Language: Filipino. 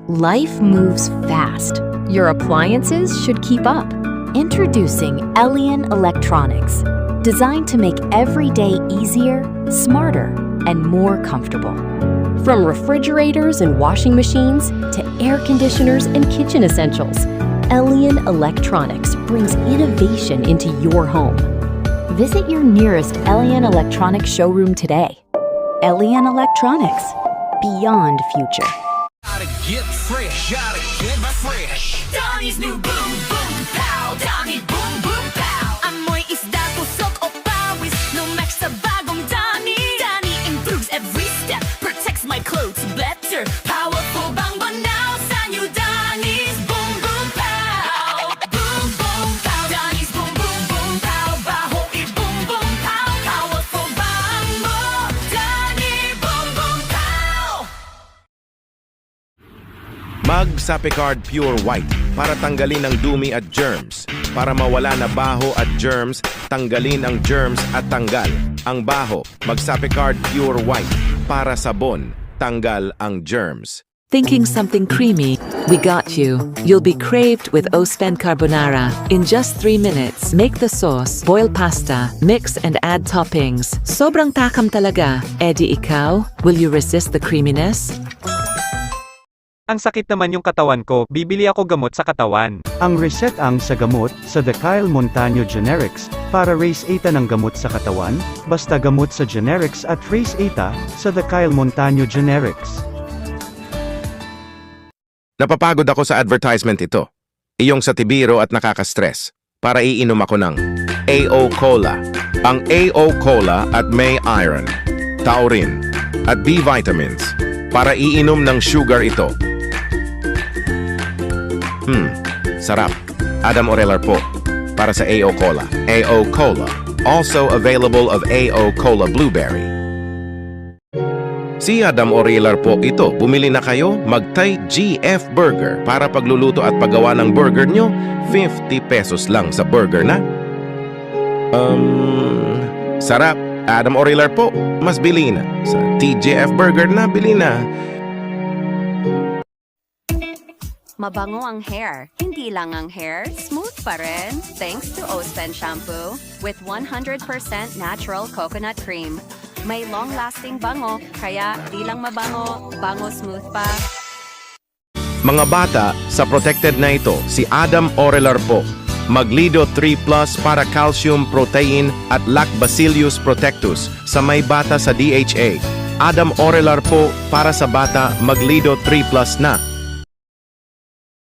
Life moves fast. Your appliances should keep up. Introducing Elian Electronics, designed to make every day easier, smarter, and more comfortable. From refrigerators and washing machines to air conditioners and kitchen essentials, Elian Electronics brings innovation into your home. Visit your nearest Elian Electronics showroom today. Elian Electronics, beyond future. Gotta get fresh, gotta get fresh. Donnie's new boom boom pow. Donnie boom boom pow. Amoy isda, tusok o pawis. No match sa bagong Donnie. Donnie improves every step, protects my clothes better. Powerful bang banaw sa new Donnie's boom boom pow. Boom boom pow. Donnie's boom boom boom pow. Baho i boom boom pow. Powerful bang mo. Donnie boom boom pow. Mag Sapicard Pure White para tanggalin ang dumi at germs. Para mawala na baho at germs, tanggalin ang germs at tanggal ang baho. Mag Sapicard Pure White para sabon, tanggal ang germs. Thinking something creamy? We got you. You'll be craved with Ospen Carbonara. In just 3 minutes, make the sauce, boil pasta, mix and add toppings. Sobrang takam talaga. Eddie, ikaw? Will you resist the creaminess? Ang sakit naman yung katawan ko, bibili ako gamot sa katawan. Ang reset ang sa gamot sa The Kyle Montano Generics para raise 8 ng gamot sa katawan, basta gamot sa generics at raise 8 sa The Kyle Montano Generics. Napapagod ako sa advertisement ito. Iyong sa tibiro at nakaka-stress. Para iinom ako ng AO Cola. Ang AO Cola at may iron, taurine, at B vitamins. Para iinom ng sugar ito. Sarap. Adam Orelar po. Para sa AO Cola. AO Cola. Also available of AO Cola Blueberry. Si Adam Orelar po ito. Bumili na kayo, magtay GF Burger. Para pagluluto at paggawa ng burger nyo, 50 pesos lang sa burger na. Sarap. Adam Orelar po. Mas bili na. Sa TGF Burger na bili na. Mabango ang hair. Hindi lang ang hair, smooth pa rin. Thanks to Ospen Shampoo with 100% natural coconut cream. May long-lasting bango, kaya di lang mabango, bango smooth pa. Mga bata, sa protected na ito, si Adam Orelar po. Maglido 3 Plus para calcium, protein at Lactobacillus protectus sa may bata sa DHA. Adam Orelar po para sa bata, Maglido 3 Plus na.